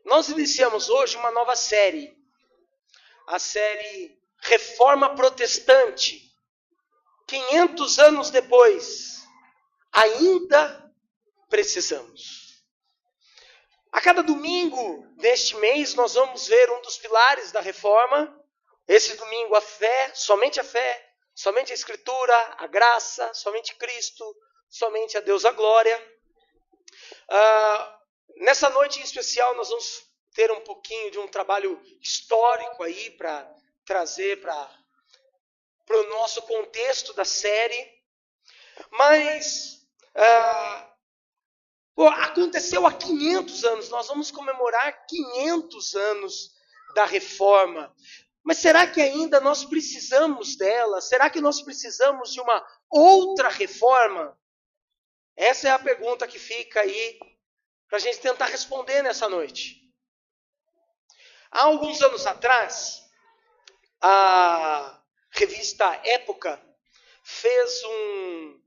Nós iniciamos hoje uma nova série, a série Reforma Protestante. 500 anos depois, ainda precisamos. A cada domingo deste mês, nós vamos ver um dos pilares da reforma. Esse domingo, a fé, somente a Escritura, a graça, somente Cristo, somente a Deus a glória. Nessa noite em especial, nós vamos ter um pouquinho de um trabalho histórico aí para trazer para o nosso contexto da série. Mas aconteceu há 500 anos, nós vamos comemorar 500 anos da reforma. Mas será que ainda nós precisamos dela? Será que nós precisamos de uma outra reforma? Essa é a pergunta que fica aí para a gente tentar responder nessa noite. Há alguns anos atrás, a revista Época fez um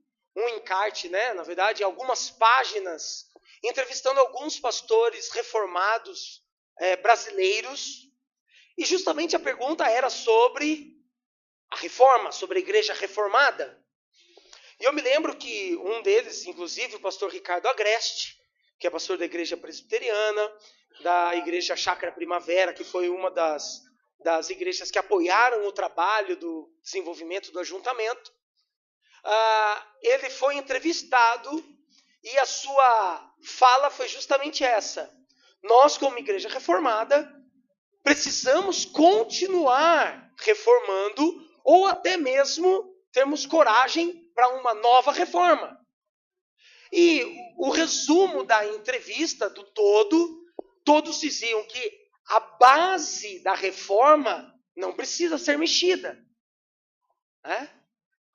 encarte, na verdade, algumas páginas, entrevistando alguns pastores reformados brasileiros. E justamente a pergunta era sobre a reforma, sobre a igreja reformada. E eu me lembro que um deles, inclusive o pastor Ricardo Agreste, que é pastor da igreja presbiteriana, da igreja Chácara Primavera, que foi uma das igrejas que apoiaram o trabalho do desenvolvimento do ajuntamento, ele foi entrevistado e a sua fala foi justamente essa. Nós, como igreja reformada, precisamos continuar reformando ou até mesmo termos coragem para uma nova reforma. E o resumo da entrevista do todos diziam que a base da reforma não precisa ser mexida.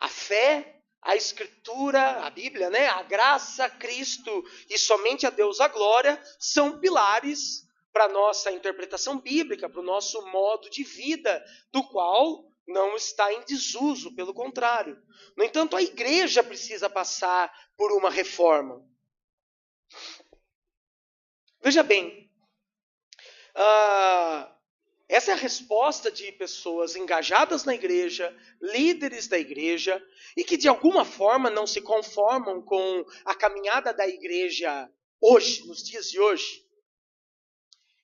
A fé, a Escritura, a Bíblia, a graça, Cristo e somente a Deus a glória são pilares para a nossa interpretação bíblica, para o nosso modo de vida, do qual não está em desuso, pelo contrário. No entanto, a igreja precisa passar por uma reforma. Veja bem, essa é a resposta de pessoas engajadas na igreja, líderes da igreja, e que de alguma forma não se conformam com a caminhada da igreja hoje, nos dias de hoje.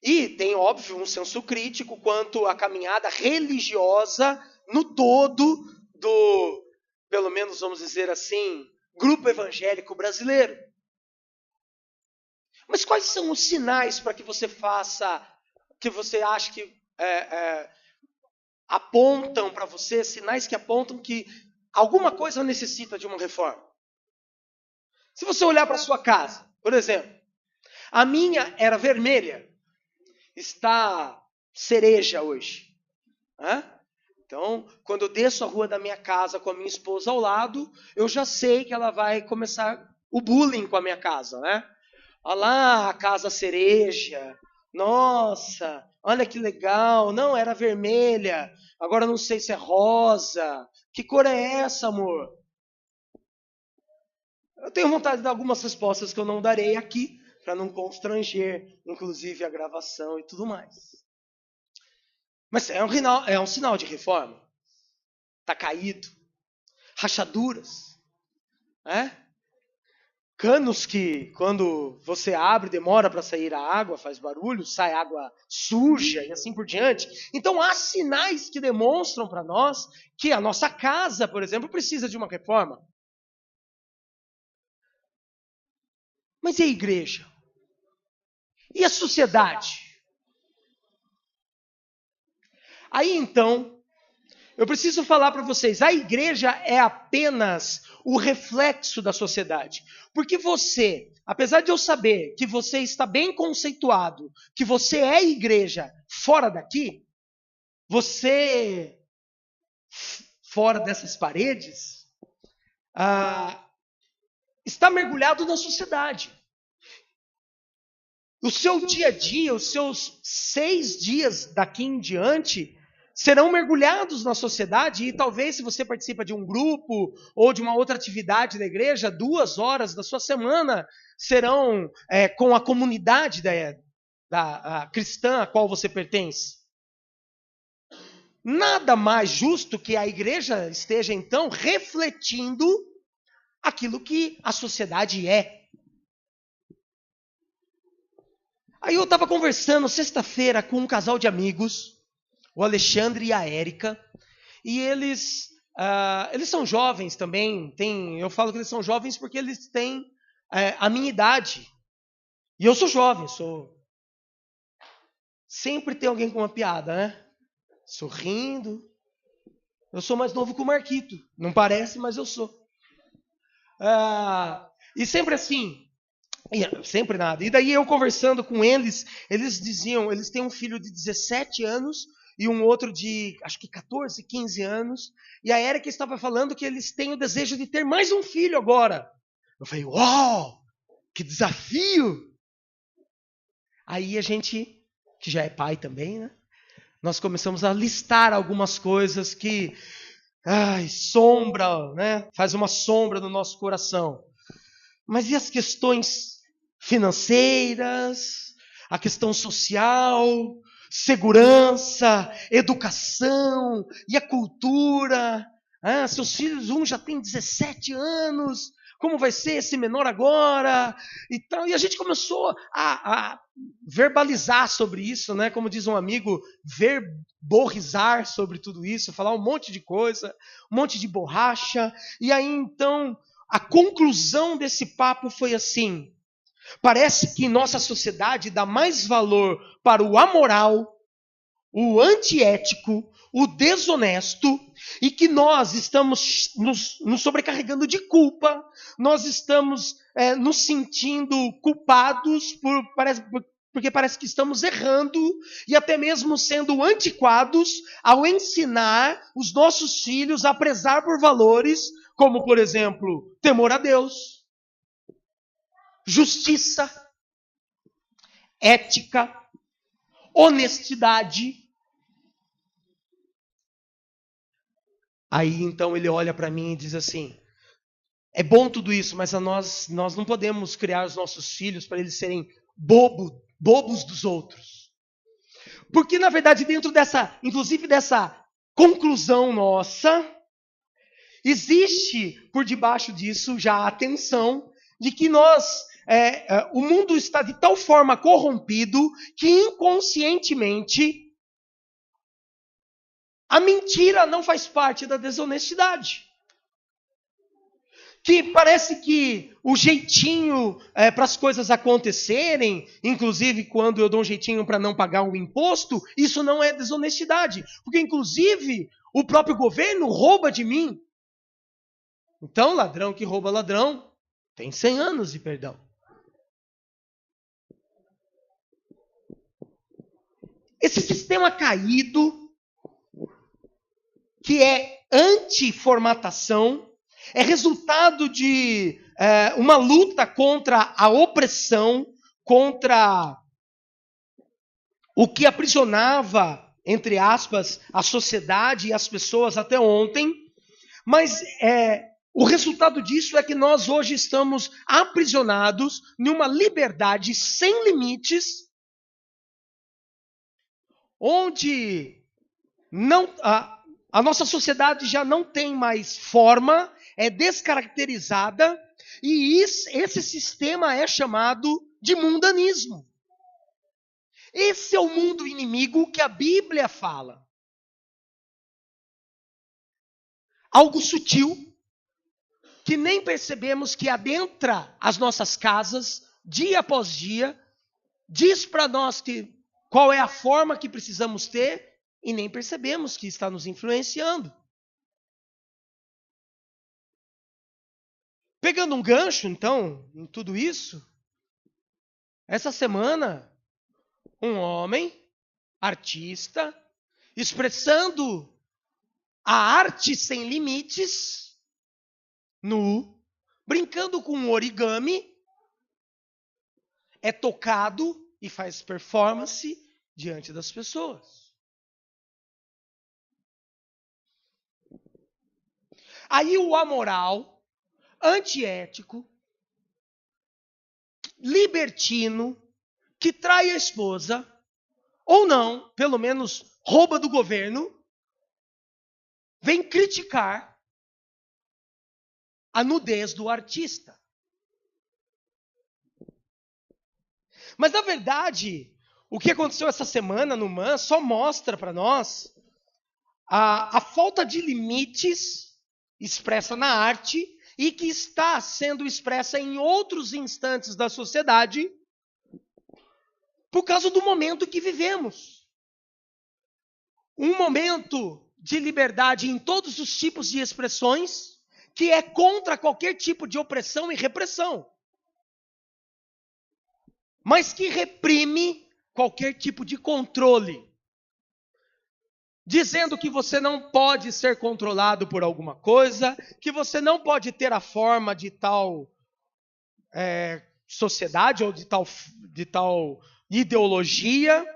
E tem, óbvio, um senso crítico quanto à caminhada religiosa no todo do, pelo menos vamos dizer assim, grupo evangélico brasileiro. Mas quais são os sinais para que você faça, que você acha que apontam para você, sinais que apontam que alguma coisa necessita de uma reforma? Se você olhar para a sua casa, por exemplo, a minha era vermelha, está cereja hoje. Então, quando eu desço a rua da minha casa com a minha esposa ao lado, eu já sei que ela vai começar o bullying com a minha casa, Olha lá a casa cereja, nossa, olha que legal, não, era vermelha, agora não sei se é rosa, que cor é essa, amor? Eu tenho vontade de dar algumas respostas que eu não darei aqui, para não constranger, inclusive, a gravação e tudo mais. Mas é um sinal de reforma. Está caído. Rachaduras. Canos que, quando você abre, demora para sair a água, faz barulho, sai água suja e assim por diante. Então, há sinais que demonstram para nós que a nossa casa, por exemplo, precisa de uma reforma. Mas e a igreja? E a sociedade? Aí, então, eu preciso falar para vocês, a igreja é apenas o reflexo da sociedade. Porque você, apesar de eu saber que você está bem conceituado, que você é igreja fora daqui, você, fora dessas paredes, está mergulhado na sociedade. O seu dia a dia, os seus 6 dias daqui em diante, serão mergulhados na sociedade e talvez se você participa de um grupo ou de uma outra atividade da igreja, 2 horas da sua semana serão com a comunidade da cristã a qual você pertence. Nada mais justo que a igreja esteja, então, refletindo aquilo que a sociedade é. Aí eu estava conversando sexta-feira com um casal de amigos, o Alexandre e a Érica, e eles são jovens também. Eu falo que eles são jovens porque eles têm a minha idade. E eu sou jovem, sempre tem alguém com uma piada, né? Sorrindo. Eu sou mais novo que o Marquito. Não parece, mas eu sou. E sempre assim, sempre nada. E daí eu conversando com eles diziam, eles têm um filho de 17 anos e um outro de, acho que 14, 15 anos. E a Érica estava falando que eles têm o desejo de ter mais um filho agora. Eu falei, uau, que desafio! Aí a gente, que já é pai também, né? Nós começamos a listar algumas coisas que, sombra, né? Faz uma sombra no nosso coração. Mas e as questões financeiras, a questão social, segurança, educação e a cultura? Seus filhos, um já tem 17 anos, como vai ser esse menor agora? E a gente começou a verbalizar sobre isso, né? Como diz um amigo, verborrizar sobre tudo isso, falar um monte de coisa, um monte de borracha. E aí, então, a conclusão desse papo foi assim: parece que nossa sociedade dá mais valor para o amoral, o antiético, o desonesto, e que nós estamos nos sobrecarregando de culpa, nós estamos nos sentindo culpados porque parece que estamos errando e até mesmo sendo antiquados ao ensinar os nossos filhos a prezar por valores como, por exemplo, temor a Deus, justiça, ética, honestidade. Aí então ele olha para mim e diz assim: é bom tudo isso, mas nós não podemos criar os nossos filhos para eles serem bobos dos outros. Porque na verdade dentro inclusive dessa conclusão nossa, existe por debaixo disso já a tensão de que o mundo está de tal forma corrompido que inconscientemente a mentira não faz parte da desonestidade. Que parece que o jeitinho para as coisas acontecerem, inclusive quando eu dou um jeitinho para não pagar um imposto, isso não é desonestidade. Porque inclusive o próprio governo rouba de mim. Então, ladrão que rouba ladrão tem 100 anos de perdão. Esse sistema caído, que é anti-formatação, é resultado de uma luta contra a opressão, contra o que aprisionava, entre aspas, a sociedade e as pessoas até ontem. Mas o resultado disso é que nós hoje estamos aprisionados numa liberdade sem limites, onde a nossa sociedade já não tem mais forma, é descaracterizada, e esse sistema é chamado de mundanismo. Esse é o mundo inimigo que a Bíblia fala. Algo sutil, que nem percebemos, que adentra as nossas casas, dia após dia, diz para nós qual é a forma que precisamos ter, e nem percebemos que está nos influenciando. Pegando um gancho, então, em tudo isso, essa semana, um homem, artista, expressando a arte sem limites, nu, brincando com um origami, é tocado e faz performance diante das pessoas. Aí o amoral, antiético, libertino, que trai a esposa, ou não, pelo menos rouba do governo, vem criticar a nudez do artista. Mas, na verdade, o que aconteceu essa semana no MAN só mostra para nós a falta de limites expressa na arte e que está sendo expressa em outros instantes da sociedade por causa do momento que vivemos. Um momento de liberdade em todos os tipos de expressões que é contra qualquer tipo de opressão e repressão, mas que reprime qualquer tipo de controle, dizendo que você não pode ser controlado por alguma coisa, que você não pode ter a forma de tal sociedade ou de tal ideologia.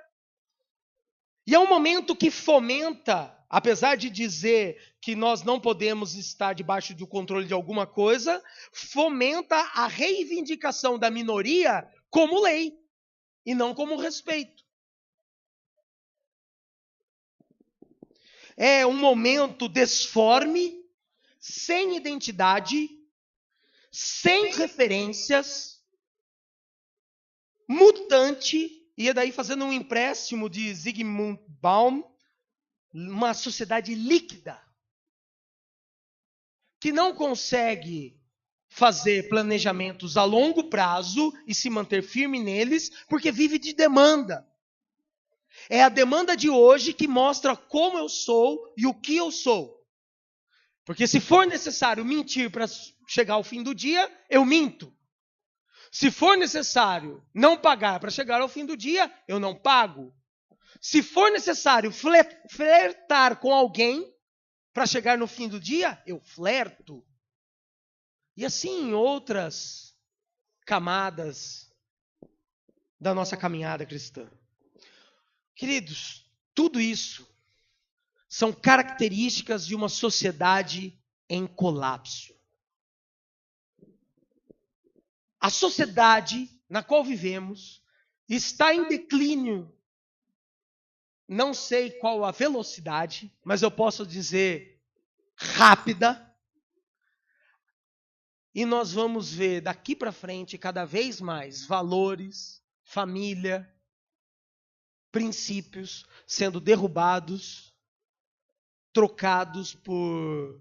E é um momento que fomenta, apesar de dizer que nós não podemos estar debaixo do controle de alguma coisa, fomenta a reivindicação da minoria como lei e não como respeito. É um momento desforme, sem identidade, sem referências, mutante, e daí fazendo um empréstimo de Zygmunt Baum, uma sociedade líquida, que não consegue fazer planejamentos a longo prazo e se manter firme neles, porque vive de demanda. É a demanda de hoje que mostra como eu sou e o que eu sou. Porque se for necessário mentir para chegar ao fim do dia, eu minto. Se for necessário não pagar para chegar ao fim do dia, eu não pago. Se for necessário flertar com alguém para chegar no fim do dia, eu flerto. E assim em outras camadas da nossa caminhada cristã. Queridos, tudo isso são características de uma sociedade em colapso. A sociedade na qual vivemos está em declínio. Não sei qual a velocidade, mas eu posso dizer rápida. E nós vamos ver daqui para frente cada vez mais valores, família, princípios sendo derrubados, trocados por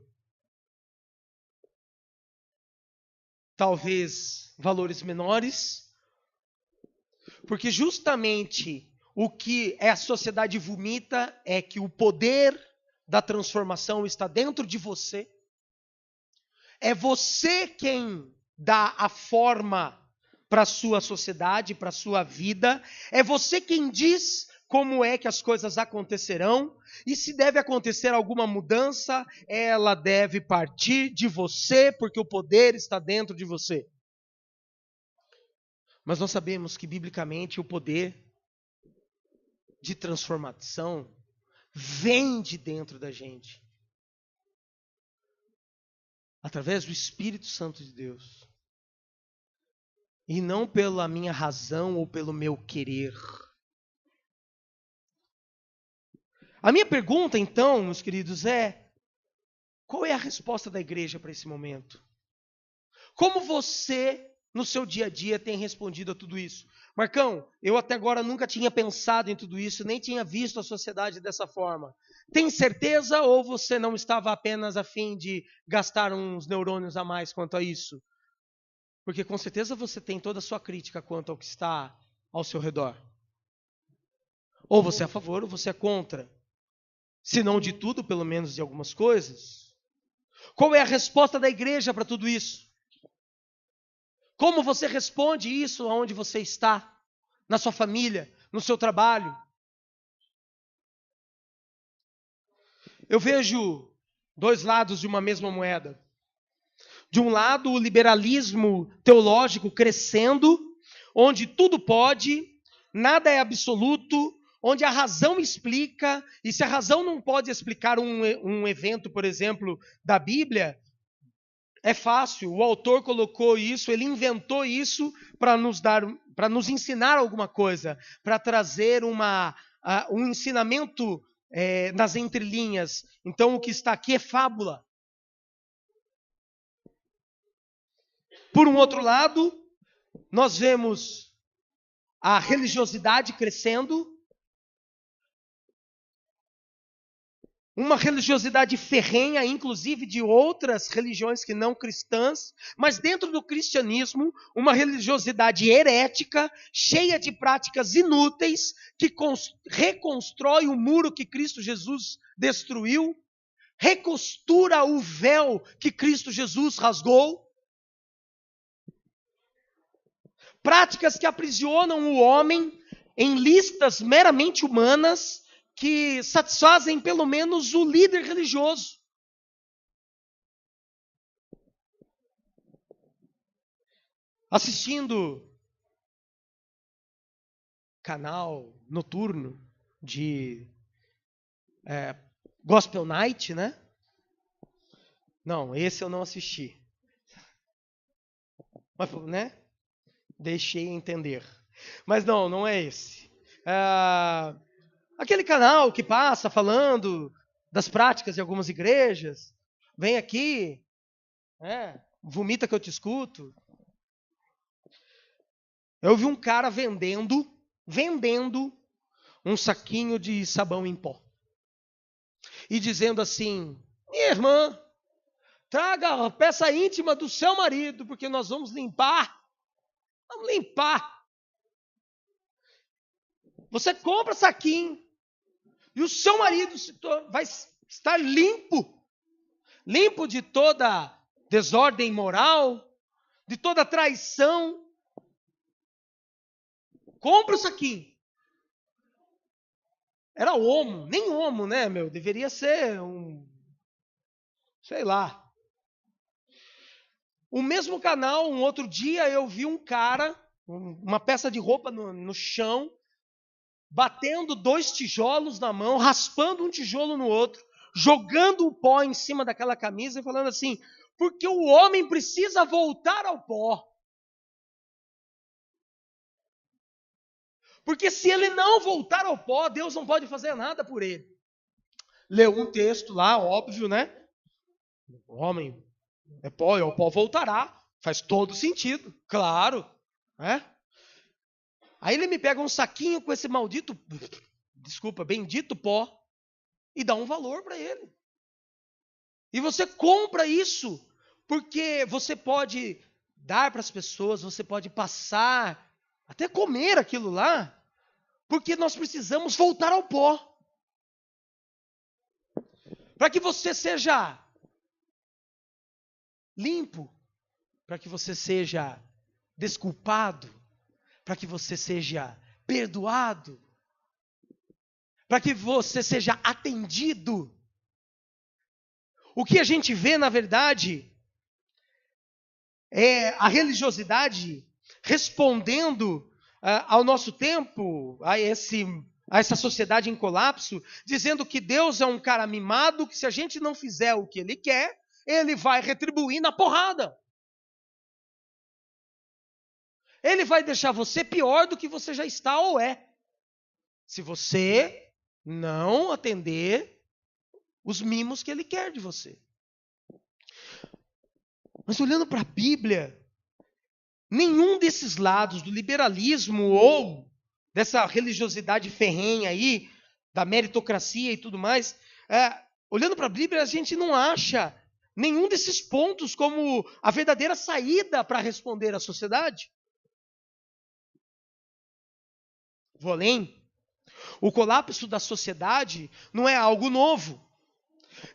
talvez valores menores, porque justamente o que a sociedade vomita é que o poder da transformação está dentro de você. É você quem dá a forma para a sua sociedade, para a sua vida. É você quem diz como é que as coisas acontecerão. E se deve acontecer alguma mudança, ela deve partir de você, porque o poder está dentro de você. Mas nós sabemos que, biblicamente, o poder de transformação vem de dentro da gente. Através do Espírito Santo de Deus. E não pela minha razão ou pelo meu querer. A minha pergunta, então, meus queridos, é: qual é a resposta da igreja para esse momento? Como você, no seu dia a dia, tem respondido a tudo isso? Marcão, eu até agora nunca tinha pensado em tudo isso, nem tinha visto a sociedade dessa forma. Tem certeza ou você não estava apenas a fim de gastar uns neurônios a mais quanto a isso? Porque com certeza você tem toda a sua crítica quanto ao que está ao seu redor. Ou você é a favor ou você é contra. Se não de tudo, pelo menos de algumas coisas. Qual é a resposta da igreja para tudo isso? Como você responde isso aonde você está? Na sua família, no seu trabalho? Eu vejo dois lados de uma mesma moeda. De um lado, o liberalismo teológico crescendo, onde tudo pode, nada é absoluto, onde a razão explica, e se a razão não pode explicar um evento, por exemplo, da Bíblia, é fácil, o autor colocou isso, ele inventou isso para para nos ensinar alguma coisa, para trazer um ensinamento nas entrelinhas. Então, o que está aqui é fábula. Por um outro lado, nós vemos a religiosidade crescendo, uma religiosidade ferrenha, inclusive de outras religiões que não cristãs, mas dentro do cristianismo, uma religiosidade herética, cheia de práticas inúteis, que reconstrói o muro que Cristo Jesus destruiu, recostura o véu que Cristo Jesus rasgou, práticas que aprisionam o homem em listas meramente humanas, que satisfazem pelo menos o líder religioso. Assistindo canal noturno de Gospel Night, né? Não, esse eu não assisti. Mas, né? Deixei entender. Mas não é esse. Aquele canal que passa falando das práticas de algumas igrejas, vem aqui, vomita que eu te escuto. Eu vi um cara vendendo um saquinho de sabão em pó. E dizendo assim: minha irmã, traga a peça íntima do seu marido, porque nós vamos limpar. Vamos limpar. Você compra saquinho e o seu marido vai estar limpo. Limpo de toda desordem moral, de toda traição. Compra o saquinho. Era homo, nem homo, né, meu? Deveria ser sei lá. O mesmo canal, um outro dia eu vi um cara, uma peça de roupa no chão, batendo 2 tijolos na mão, raspando um tijolo no outro, jogando o pó em cima daquela camisa e falando assim: porque o homem precisa voltar ao pó. Porque se ele não voltar ao pó, Deus não pode fazer nada por ele. Leu um texto lá, óbvio, né? O homem é pó e ao pó voltará. Faz todo sentido, claro. Né? Aí ele me pega um saquinho com esse bendito pó e dá um valor para ele. E você compra isso porque você pode dar para as pessoas, você pode passar, até comer aquilo lá, porque nós precisamos voltar ao pó. Para que você seja limpo, para que você seja desculpado, para que você seja perdoado, para que você seja atendido. O que a gente vê, na verdade, é a religiosidade respondendo ao nosso tempo, a essa sociedade em colapso, dizendo que Deus é um cara mimado, que se a gente não fizer o que Ele quer, Ele vai retribuir na porrada. Ele vai deixar você pior do que você já está ou é. Se você não atender os mimos que Ele quer de você. Mas olhando para a Bíblia, nenhum desses lados, do liberalismo ou dessa religiosidade ferrenha aí, da meritocracia e tudo mais, olhando para a Bíblia, a gente não acha nenhum desses pontos como a verdadeira saída para responder à sociedade. Vou além. O colapso da sociedade não é algo novo.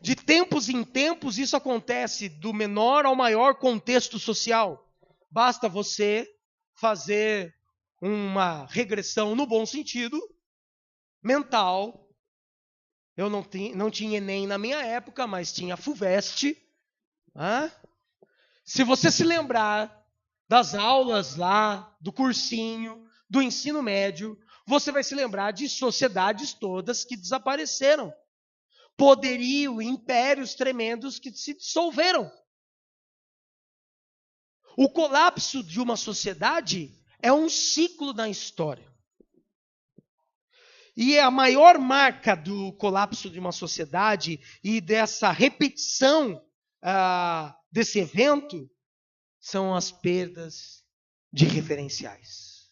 De tempos em tempos, isso acontece do menor ao maior contexto social. Basta você fazer uma regressão, no bom sentido, mental. Eu não tinha Enem na minha época, mas tinha FUVEST. Se você se lembrar das aulas lá, do cursinho, do ensino médio, você vai se lembrar de sociedades todas que desapareceram. Poderio, impérios tremendos que se dissolveram. O colapso de uma sociedade é um ciclo na história. E a maior marca do colapso de uma sociedade e dessa repetição desse evento são as perdas de referenciais.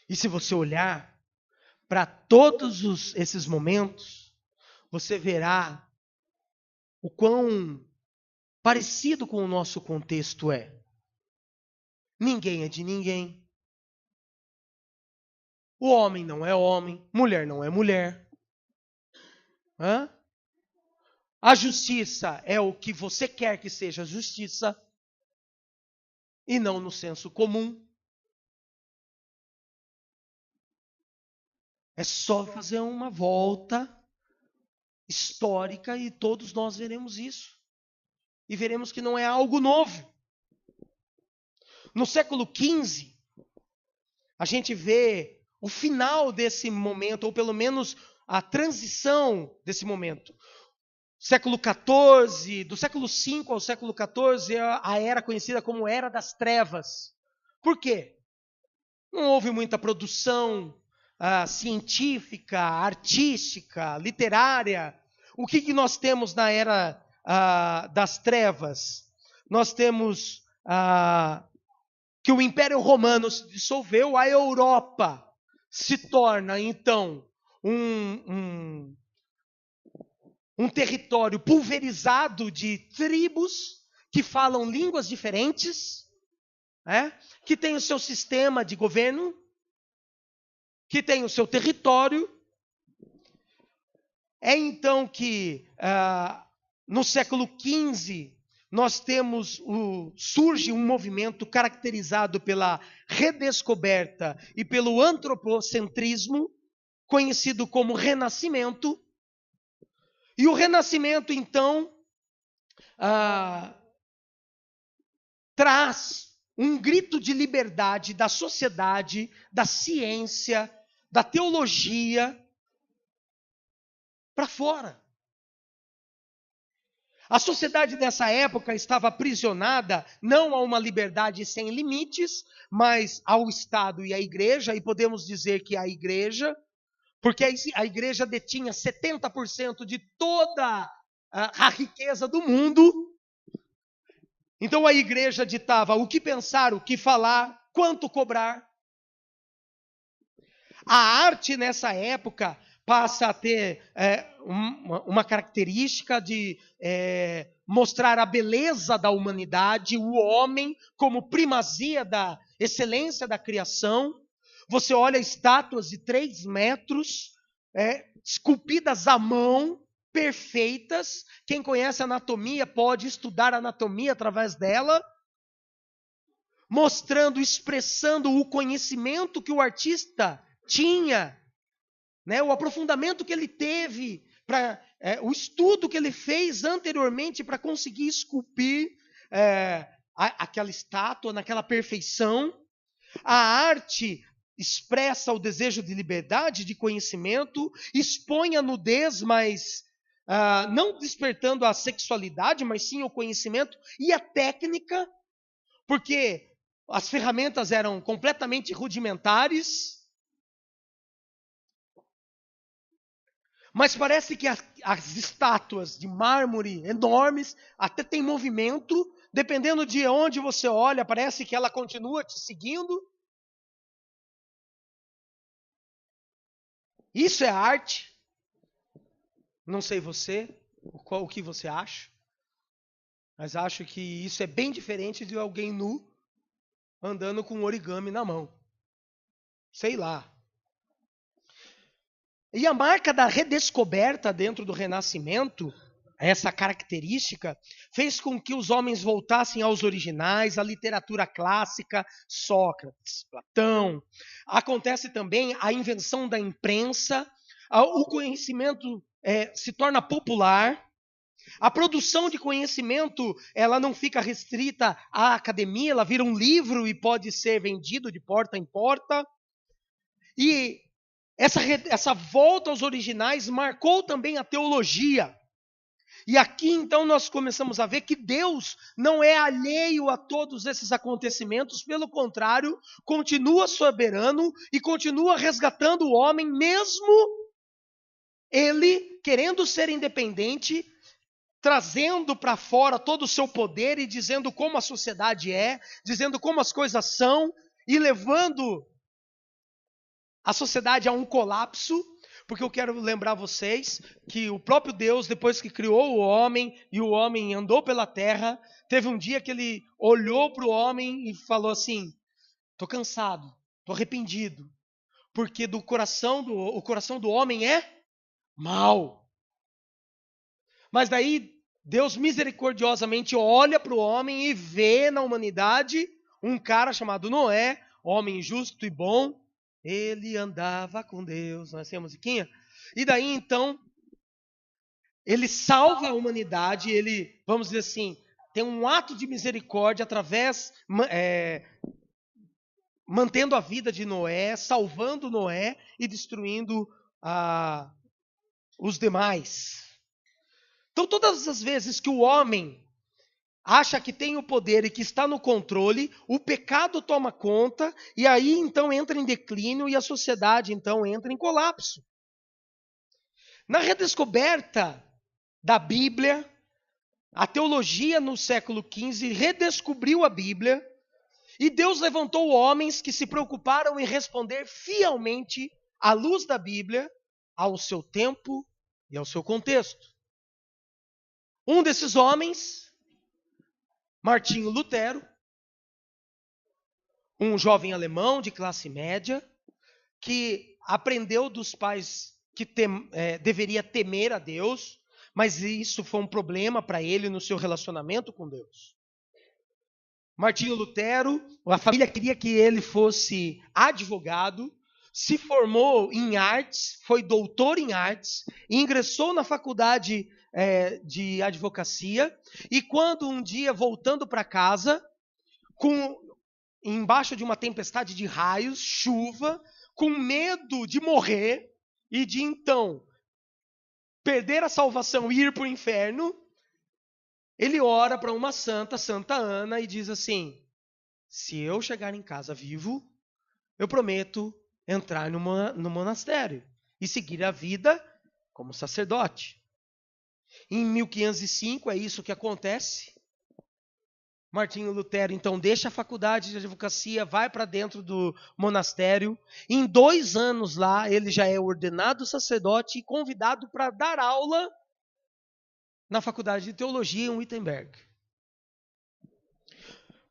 E se você olhar para todos esses momentos, você verá o quão parecido com o nosso contexto é. Ninguém é de ninguém. O homem não é homem, mulher não é mulher. A justiça é o que você quer que seja justiça e não no senso comum. É só fazer uma volta histórica e todos nós veremos isso. E veremos que não é algo novo. No século XV, a gente vê o final desse momento, ou pelo menos a transição desse momento. Século XIV, do século V ao século XIV, é a era conhecida como Era das Trevas. Por quê? Não houve muita produção científica, artística, literária. O que nós temos na Era das Trevas? Nós temos que o Império Romano se dissolveu, a Europa se torna, então, um território pulverizado de tribos que falam línguas diferentes, que tem o seu sistema de governo, que tem o seu território. É então que, no século XV, nós temos surge um movimento caracterizado pela redescoberta e pelo antropocentrismo, conhecido como Renascimento. E o Renascimento, então, traz um grito de liberdade da sociedade, da ciência, da teologia, para fora. A sociedade dessa época estava aprisionada não a uma liberdade sem limites, mas ao Estado e à igreja, e podemos dizer que a igreja, porque a igreja detinha 70% de toda a riqueza do mundo. Então a igreja ditava o que pensar, o que falar, quanto cobrar. A arte nessa época passa a ter uma característica de mostrar a beleza da humanidade, o homem como primazia da excelência da criação. Você olha estátuas de 3 metros, esculpidas à mão, perfeitas. Quem conhece anatomia pode estudar anatomia através dela, mostrando, expressando o conhecimento que o artista tinha, o aprofundamento que ele teve, o estudo que ele fez anteriormente para conseguir esculpir aquela estátua naquela perfeição. A arte expressa o desejo de liberdade, de conhecimento, expõe a nudez, mas não despertando a sexualidade, mas sim o conhecimento e a técnica, porque as ferramentas eram completamente rudimentares. Mas parece que as estátuas de mármore enormes até tem movimento, dependendo de onde você olha, parece que ela continua te seguindo. Isso é arte. Não sei você, o que você acha, mas acho que isso é bem diferente de alguém nu andando com um origami na mão. Sei lá. E a marca da redescoberta dentro do Renascimento, essa característica, fez com que os homens voltassem aos originais, à literatura clássica, Sócrates, Platão. Acontece também a invenção da imprensa, o conhecimento se torna popular. A produção de conhecimento, ela não fica restrita à academia, ela vira um livro e pode ser vendido de porta em porta. E essa volta aos originais marcou também a teologia. E aqui então nós começamos a ver que Deus não é alheio a todos esses acontecimentos, pelo contrário, continua soberano e continua resgatando o homem, mesmo ele querendo ser independente, trazendo para fora todo o seu poder e dizendo como a sociedade é, dizendo como as coisas são e levando a sociedade a um colapso. Porque eu quero lembrar vocês que o próprio Deus, depois que criou o homem e o homem andou pela terra, teve um dia que ele olhou para o homem e falou assim: estou cansado, estou arrependido, porque o coração do homem é mau. Mas daí Deus misericordiosamente olha para o homem e vê na humanidade um cara chamado Noé, homem justo e bom. Ele andava com Deus. Nós temos a musiquinha? E daí, então, ele salva a humanidade, ele, vamos dizer assim, tem um ato de misericórdia através, mantendo a vida de Noé, salvando Noé e destruindo os demais. Então, todas as vezes que o homem acha que tem o poder e que está no controle, o pecado toma conta, e aí então entra em declínio e a sociedade então entra em colapso. Na redescoberta da Bíblia, a teologia no século XV redescobriu a Bíblia, e Deus levantou homens que se preocuparam em responder fielmente, à luz da Bíblia, ao seu tempo e ao seu contexto. Um desses homens, Martinho Lutero, um jovem alemão de classe média, que aprendeu dos pais que deveria temer a Deus, mas isso foi um problema para ele no seu relacionamento com Deus. Martinho Lutero, a família queria que ele fosse advogado, se formou em artes, foi doutor em artes, ingressou na faculdade de advocacia, e quando um dia, voltando para casa, embaixo de uma tempestade de raios, chuva, com medo de morrer e de então perder a salvação e ir para o inferno, ele ora para uma santa, Santa Ana, e diz assim: se eu chegar em casa vivo, eu prometo entrar no monastério e seguir a vida como sacerdote. Em 1505 é isso que acontece. Martinho Lutero, então, deixa a faculdade de advocacia, vai para dentro do monastério. Em 2 anos lá, ele já é ordenado sacerdote e convidado para dar aula na faculdade de teologia em Wittenberg.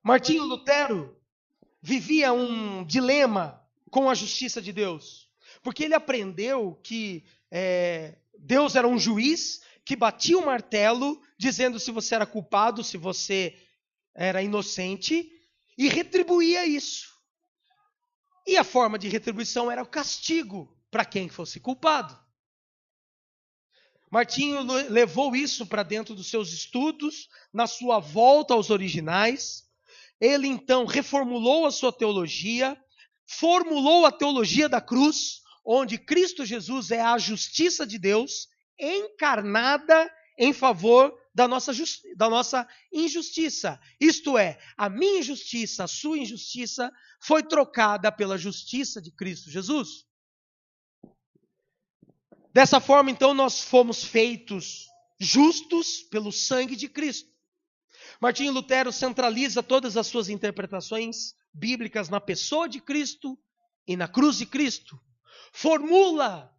Martinho Lutero vivia um dilema com a justiça de Deus, porque ele aprendeu que Deus era um juiz que batia o martelo, dizendo se você era culpado, se você era inocente, e retribuía isso. E a forma de retribuição era o castigo para quem fosse culpado. Martinho levou isso para dentro dos seus estudos, na sua volta aos originais. Ele então reformulou a sua teologia, formulou a teologia da cruz, onde Cristo Jesus é a justiça de Deus, encarnada em favor da nossa injustiça. Isto é, a minha injustiça, a sua injustiça, foi trocada pela justiça de Cristo Jesus. Dessa forma, então, nós fomos feitos justos pelo sangue de Cristo. Martinho Lutero centraliza todas as suas interpretações bíblicas na pessoa de Cristo e na cruz de Cristo. Formula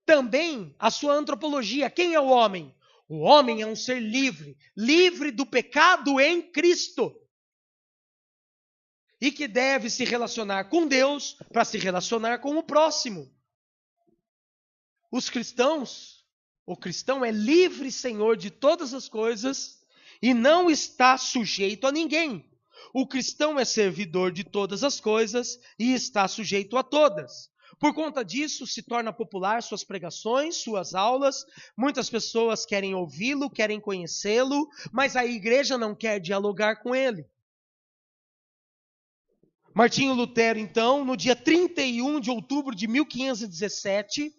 também a sua antropologia. Quem é o homem? O homem é um ser livre, livre do pecado em Cristo. E que deve se relacionar com Deus para se relacionar com o próximo. O cristão é livre, Senhor, de todas as coisas e não está sujeito a ninguém. O cristão é servidor de todas as coisas e está sujeito a todas. Por conta disso, se torna popular suas pregações, suas aulas. Muitas pessoas querem ouvi-lo, querem conhecê-lo, mas a igreja não quer dialogar com ele. Martinho Lutero, então, no dia 31 de outubro de 1517,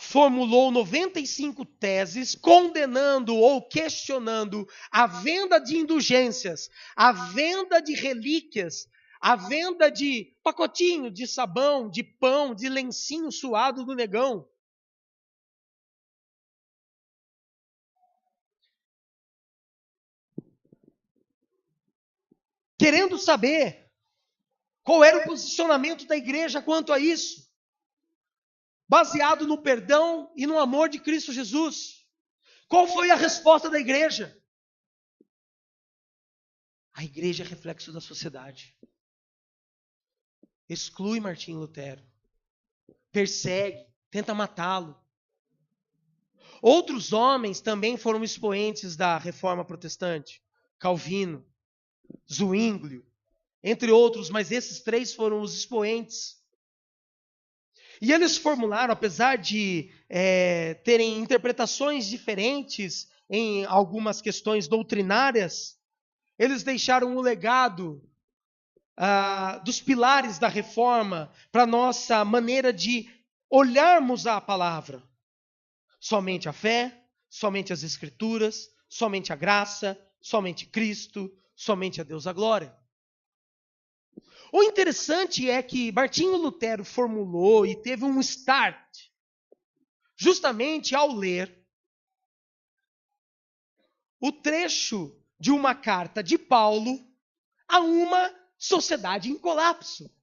formulou 95 teses condenando ou questionando a venda de indulgências, a venda de relíquias, a venda de pacotinho de sabão, de pão, de lencinho suado do negão. Querendo saber qual era o posicionamento da igreja quanto a isso, baseado no perdão e no amor de Cristo Jesus. Qual foi a resposta da igreja? A igreja é reflexo da sociedade. Exclui Martinho Lutero. Persegue, tenta matá-lo. Outros homens também foram expoentes da reforma protestante. Calvino, Zwinglio, entre outros, mas esses três foram os expoentes. E eles formularam, apesar de terem interpretações diferentes em algumas questões doutrinárias, eles deixaram um legado dos pilares da reforma para a nossa maneira de olharmos a palavra. Somente a fé, somente as escrituras, somente a graça, somente Cristo, somente a Deus a glória. O interessante é que Martinho Lutero formulou e teve um start justamente ao ler o trecho de uma carta de Paulo a uma sociedade em colapso.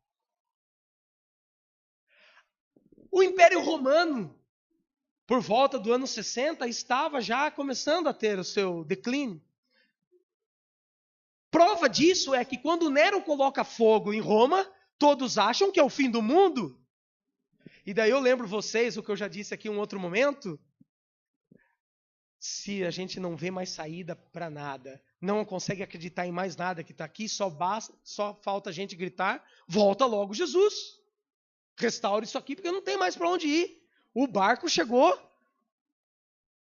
O Império Romano, por volta do ano 60, estava já começando a ter o seu declínio. Prova disso é que quando Nero coloca fogo em Roma, todos acham que é o fim do mundo. E daí eu lembro vocês, o que eu já disse aqui em um outro momento, se a gente não vê mais saída para nada, não consegue acreditar em mais nada que está aqui, só falta a gente gritar, volta logo Jesus. Restaure isso aqui, porque não tem mais para onde ir. O barco chegou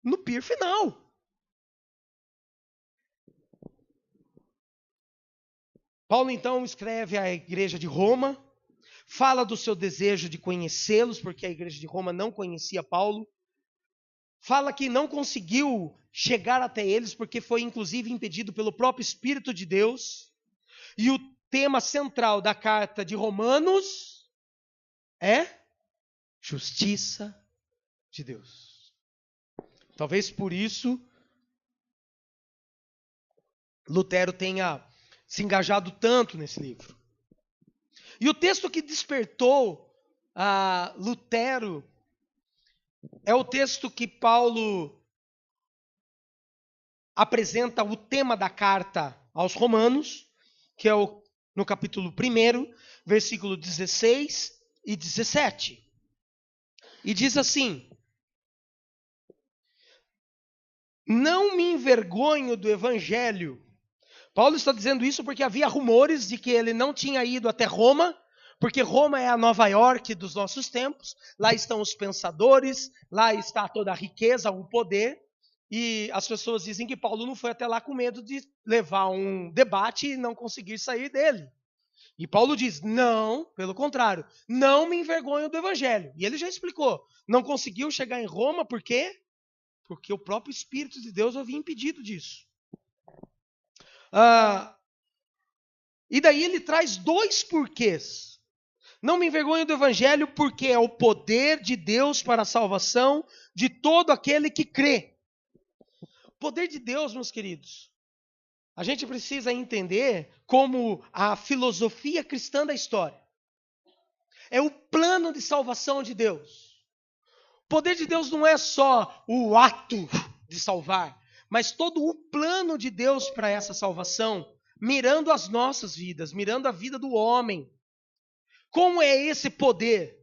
no pier final. Paulo então escreve à igreja de Roma, fala do seu desejo de conhecê-los, porque a igreja de Roma não conhecia Paulo. Fala que não conseguiu chegar até eles, porque foi inclusive impedido pelo próprio Espírito de Deus. E o tema central da carta de Romanos é justiça de Deus. Talvez por isso Lutero tenha se engajado tanto nesse livro. E o texto que despertou Lutero é o texto que Paulo apresenta o tema da carta aos Romanos, que é no capítulo 1, versículo 16 e 17. E diz assim: não me envergonho do evangelho. Paulo está dizendo isso porque havia rumores de que ele não tinha ido até Roma, porque Roma é a Nova York dos nossos tempos, lá estão os pensadores, lá está toda a riqueza, o poder, e as pessoas dizem que Paulo não foi até lá com medo de levar um debate e não conseguir sair dele. E Paulo diz, não, pelo contrário, não me envergonho do evangelho. E ele já explicou, não conseguiu chegar em Roma, por quê? Porque o próprio Espírito de Deus havia impedido disso. E daí ele traz dois porquês. Não me envergonho do evangelho porque é o poder de Deus para a salvação de todo aquele que crê. O poder de Deus, meus queridos, a gente precisa entender como a filosofia cristã da história. É o plano de salvação de Deus. O poder de Deus não é só o ato de salvar, mas todo o plano de Deus para essa salvação, mirando as nossas vidas, mirando a vida do homem. Como é esse poder?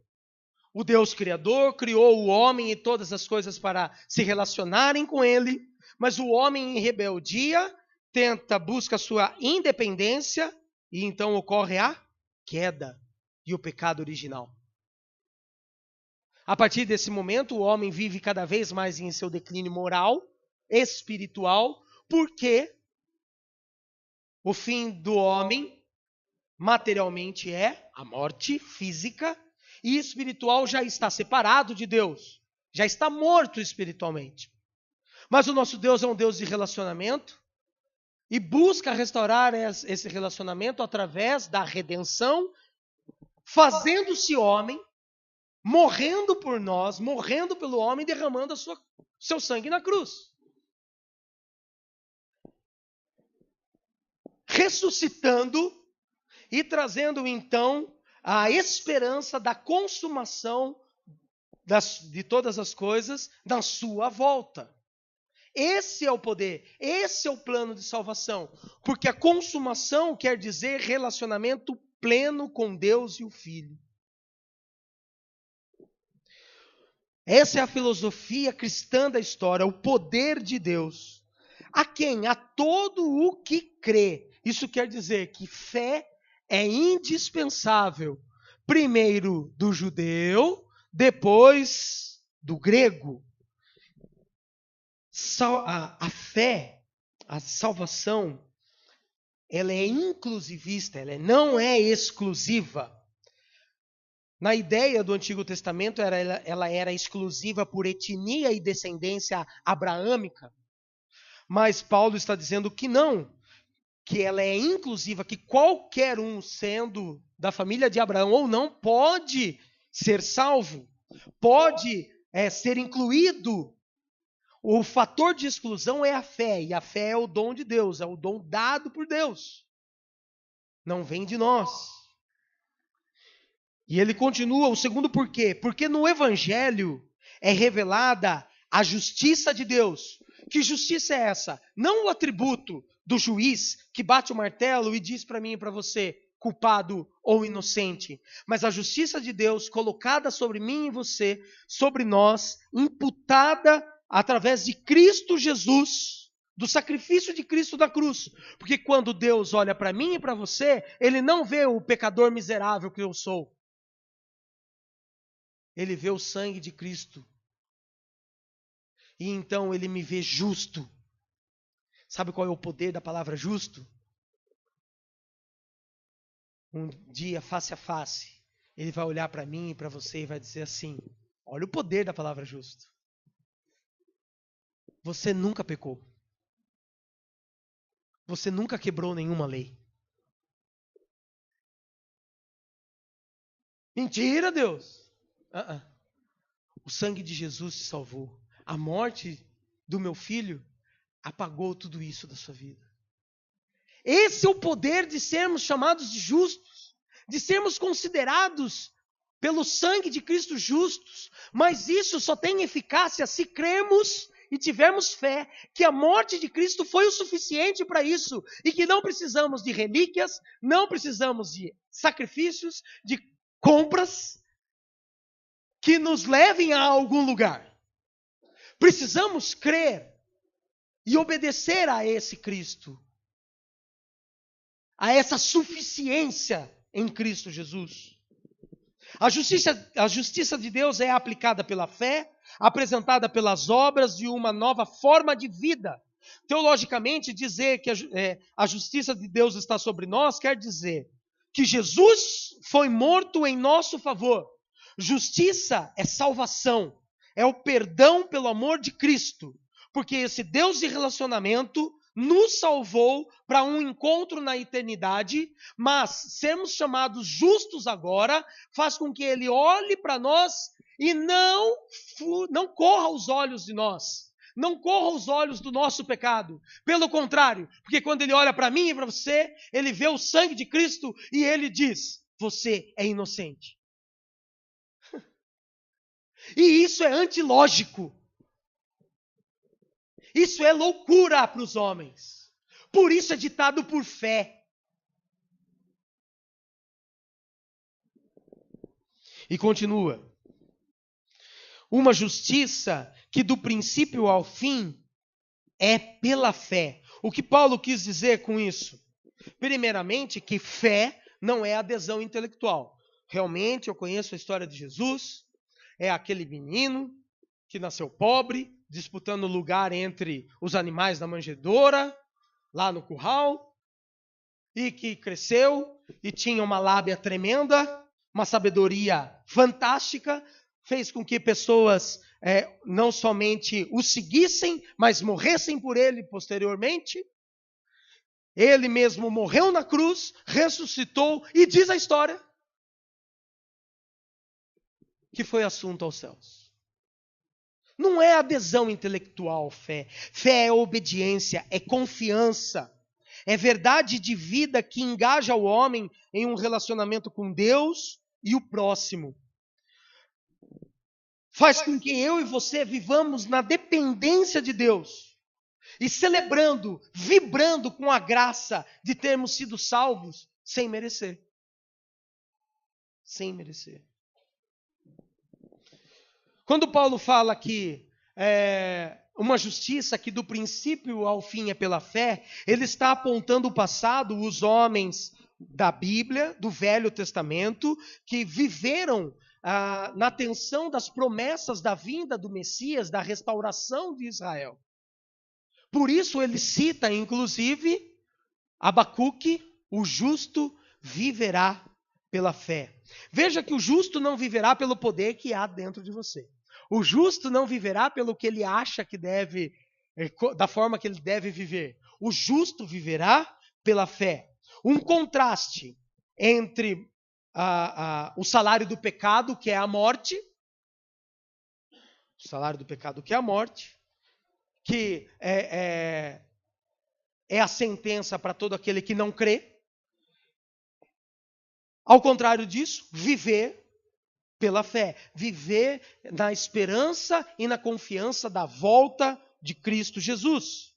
O Deus Criador criou o homem e todas as coisas para se relacionarem com ele, mas o homem em rebeldia busca sua independência e então ocorre a queda e o pecado original. A partir desse momento, o homem vive cada vez mais em seu declínio moral, espiritual, porque o fim do homem materialmente é a morte física e espiritual já está separado de Deus. já está morto espiritualmente. Mas o nosso Deus é um Deus de relacionamento e busca restaurar esse relacionamento através da redenção, fazendo-se homem, morrendo por nós, morrendo pelo homem, derramando seu sangue na cruz. Ressuscitando e trazendo então a esperança da consumação de todas as coisas na sua volta. Esse é o poder, esse é o plano de salvação, porque a consumação quer dizer relacionamento pleno com Deus e o Filho. Essa é a filosofia cristã da história, o poder de Deus. A quem? A todo o que crê. Isso quer dizer que fé é indispensável. Primeiro do judeu, depois do grego. A fé, a salvação, ela é inclusivista, ela não é exclusiva. Na ideia do Antigo Testamento, ela era exclusiva por etnia e descendência abraâmica. Mas Paulo está dizendo que não, que ela é inclusiva, que qualquer um, sendo da família de Abraão ou não, pode ser salvo, pode ser incluído. O fator de exclusão é a fé, e a fé é o dom de Deus, é o dom dado por Deus. Não vem de nós. E ele continua, o segundo porquê. Porque no Evangelho é revelada a justiça de Deus. Que justiça é essa? Não o atributo do juiz que bate o martelo e diz para mim e para você, culpado ou inocente. Mas a justiça de Deus colocada sobre mim e você, sobre nós, imputada através de Cristo Jesus, do sacrifício de Cristo da cruz. Porque quando Deus olha para mim e para você, Ele não vê o pecador miserável que eu sou. Ele vê o sangue de Cristo. E então Ele me vê justo. Sabe qual é o poder da palavra justo? Um dia, face a face, Ele vai olhar para mim e para você e vai dizer assim, olha o poder da palavra justo. Você nunca pecou. Você nunca quebrou nenhuma lei. Mentira, Deus! O sangue de Jesus te salvou. A morte do meu filho apagou tudo isso da sua vida. Esse é o poder de sermos chamados de justos, de sermos considerados pelo sangue de Cristo justos. Mas isso só tem eficácia se cremos e tivermos fé que a morte de Cristo foi o suficiente para isso e que não precisamos de relíquias, não precisamos de sacrifícios, de compras que nos levem a algum lugar. Precisamos crer e obedecer a esse Cristo, a essa suficiência em Cristo Jesus. A justiça de Deus é aplicada pela fé, apresentada pelas obras de uma nova forma de vida. Teologicamente, dizer que a justiça de Deus está sobre nós quer dizer que Jesus foi morto em nosso favor. Justiça é salvação, é o perdão pelo amor de Cristo, porque esse Deus de relacionamento nos salvou para um encontro na eternidade, mas sermos chamados justos agora faz com que Ele olhe para nós e não corra os olhos de nós, não corra os olhos do nosso pecado. Pelo contrário, porque quando Ele olha para mim e para você, Ele vê o sangue de Cristo e Ele diz, você é inocente. E isso é antilógico. Isso é loucura para os homens. Por isso é ditado por fé. E continua. Uma justiça que do princípio ao fim é pela fé. O que Paulo quis dizer com isso? Primeiramente, que fé não é adesão intelectual. Realmente, eu conheço a história de Jesus. É aquele menino que nasceu pobre, disputando lugar entre os animais da manjedoura, lá no curral, e que cresceu e tinha uma lábia tremenda, uma sabedoria fantástica, fez com que pessoas não somente o seguissem, mas morressem por ele posteriormente. Ele mesmo morreu na cruz, ressuscitou e diz a história que foi assunto aos céus. Não é adesão intelectual, fé. Fé é obediência, é confiança. É verdade de vida que engaja o homem em um relacionamento com Deus e o próximo. Faz com que eu e você vivamos na dependência de Deus. E celebrando, vibrando com a graça de termos sido salvos sem merecer. Sem merecer. Quando Paulo fala que uma justiça que do princípio ao fim é pela fé, ele está apontando o passado, os homens da Bíblia, do Velho Testamento, que viveram na tensão das promessas da vinda do Messias, da restauração de Israel. Por isso ele cita, inclusive, Abacuque, o justo viverá pela fé. Veja que o justo não viverá pelo poder que há dentro de você. O justo não viverá pelo que ele acha que deve, da forma que ele deve viver. O justo viverá pela fé. Um contraste entre o salário do pecado, que é a morte, o salário do pecado, que é a morte, que é a sentença para todo aquele que não crê. Ao contrário disso, viver pela fé. Viver na esperança e na confiança da volta de Cristo Jesus.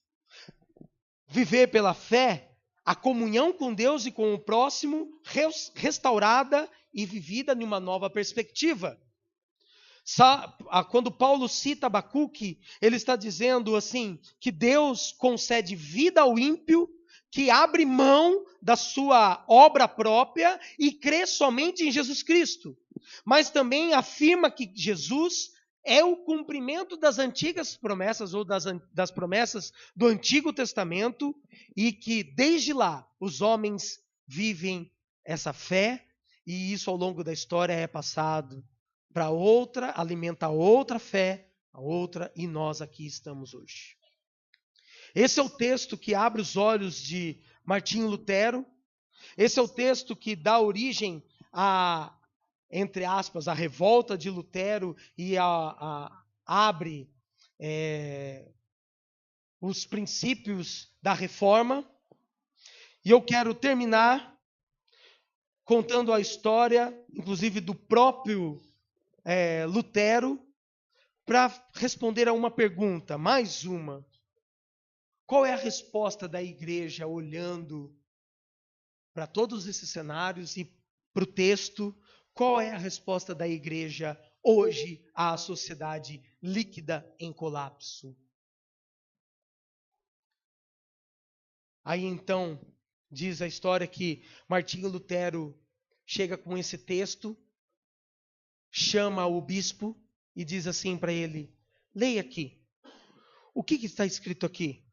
Viver pela fé, a comunhão com Deus e com o próximo, restaurada e vivida numa nova perspectiva. Quando Paulo cita Abacuque, ele está dizendo assim, que Deus concede vida ao ímpio, que abre mão da sua obra própria e crê somente em Jesus Cristo. Mas também afirma que Jesus é o cumprimento das antigas promessas ou das promessas do Antigo Testamento e que desde lá os homens vivem essa fé e isso ao longo da história é passado para outra, alimenta outra fé, a outra, e nós aqui estamos hoje. Esse é o texto que abre os olhos de Martinho Lutero. Esse é o texto que dá origem a, entre aspas, a revolta de Lutero e abre os princípios da reforma. E eu quero terminar contando a história, inclusive do próprio Lutero, para responder a uma pergunta, mais uma. Qual é a resposta da igreja olhando para todos esses cenários e para o texto? Qual é a resposta da igreja hoje à sociedade líquida em colapso? Aí então, diz a história que Martinho Lutero chega com esse texto, chama o bispo e diz assim para ele: leia aqui. O que está escrito aqui?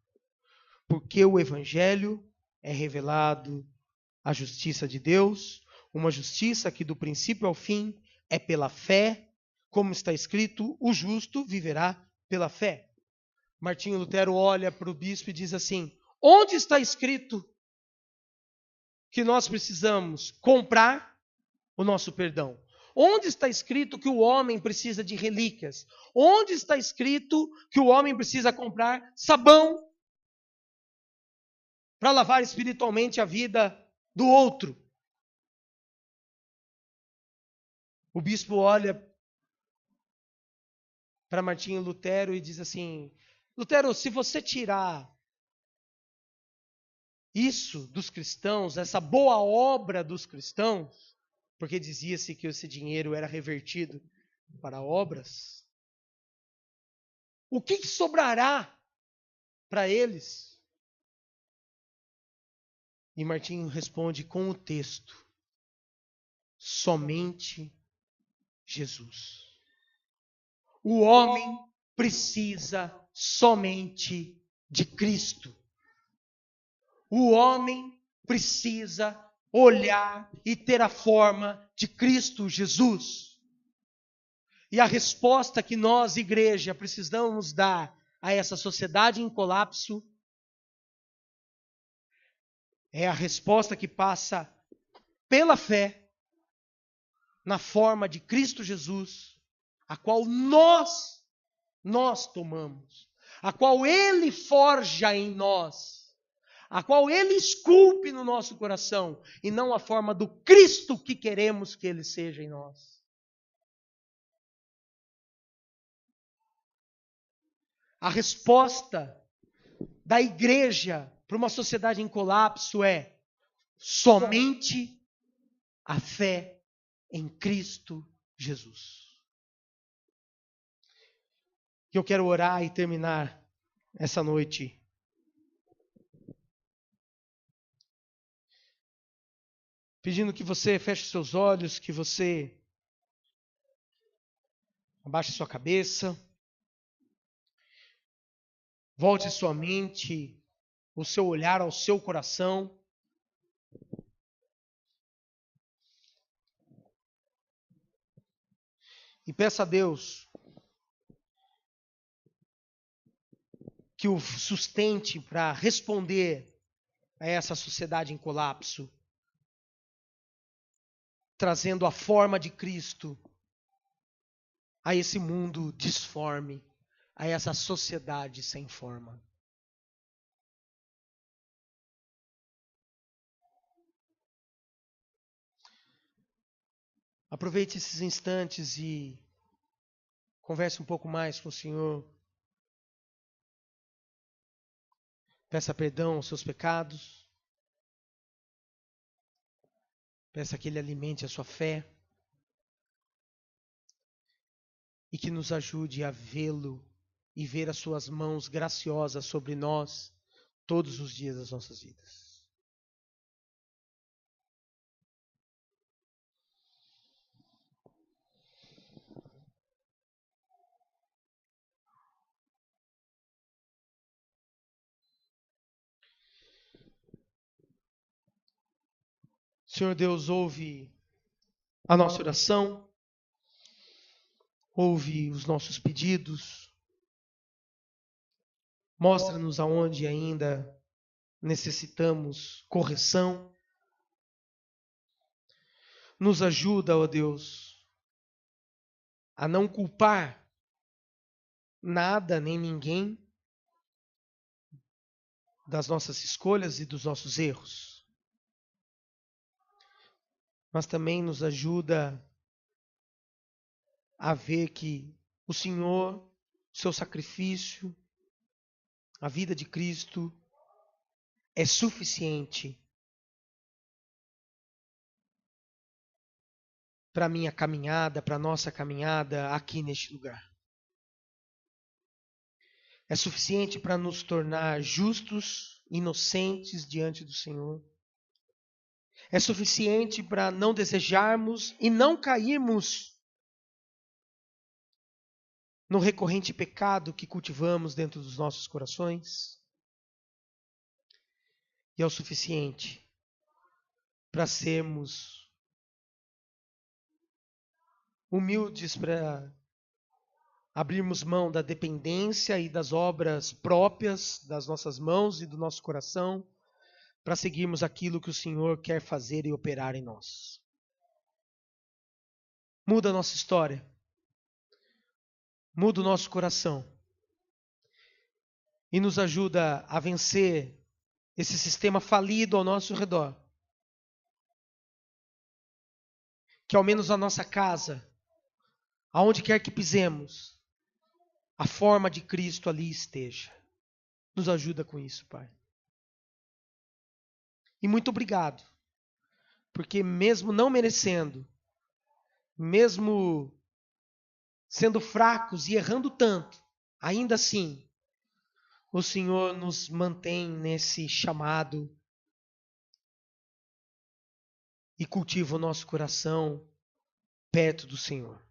Porque o evangelho é revelado a justiça de Deus, uma justiça que do princípio ao fim é pela fé, como está escrito, o justo viverá pela fé. Martinho Lutero olha para o bispo e diz assim: onde está escrito que nós precisamos comprar o nosso perdão? Onde está escrito que o homem precisa de relíquias? Onde está escrito que o homem precisa comprar sabão para lavar espiritualmente a vida do outro? O bispo olha para Martinho Lutero e diz assim: Lutero, se você tirar isso dos cristãos, essa boa obra dos cristãos, porque dizia-se que esse dinheiro era revertido para obras, o que sobrará para eles? E Martinho responde com o texto: somente Jesus. O homem precisa somente de Cristo. O homem precisa olhar e ter a forma de Cristo Jesus. E a resposta que nós, igreja, precisamos dar a essa sociedade em colapso é a resposta que passa pela fé na forma de Cristo Jesus, a qual nós tomamos, a qual Ele forja em nós, a qual Ele esculpe no nosso coração, e não a forma do Cristo que queremos que Ele seja em nós. A resposta da igreja para uma sociedade em colapso é somente a fé em Cristo Jesus. Eu quero orar e terminar essa noite pedindo que você feche seus olhos, que você abaixe sua cabeça, volte sua mente, o seu olhar ao seu coração. E peça a Deus que o sustente para responder a essa sociedade em colapso, trazendo a forma de Cristo a esse mundo disforme, a essa sociedade sem forma. Aproveite esses instantes e converse um pouco mais com o Senhor. Peça perdão aos seus pecados. Peça que Ele alimente a sua fé. E que nos ajude a vê-lo e ver as suas mãos graciosas sobre nós todos os dias das nossas vidas. Senhor Deus, ouve a nossa oração, ouve os nossos pedidos, mostra-nos aonde ainda necessitamos correção. Nos ajuda, ó Deus, a não culpar nada nem ninguém das nossas escolhas e dos nossos erros. Mas também nos ajuda a ver que o Senhor, o seu sacrifício, a vida de Cristo é suficiente para a minha caminhada, para a nossa caminhada aqui neste lugar. É suficiente para nos tornar justos, inocentes diante do Senhor. É suficiente para não desejarmos e não cairmos no recorrente pecado que cultivamos dentro dos nossos corações. E é o suficiente para sermos humildes, para abrirmos mão da dependência e das obras próprias das nossas mãos e do nosso coração, para seguirmos aquilo que o Senhor quer fazer e operar em nós. Muda a nossa história. Muda o nosso coração. E nos ajuda a vencer esse sistema falido ao nosso redor. Que ao menos a nossa casa, aonde quer que pisemos, a forma de Cristo ali esteja. Nos ajuda com isso, Pai. E muito obrigado, porque mesmo não merecendo, mesmo sendo fracos e errando tanto, ainda assim, o Senhor nos mantém nesse chamado e cultiva o nosso coração perto do Senhor.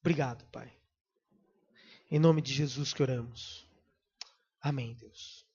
Obrigado, Pai. Em nome de Jesus que oramos. Amém, Deus.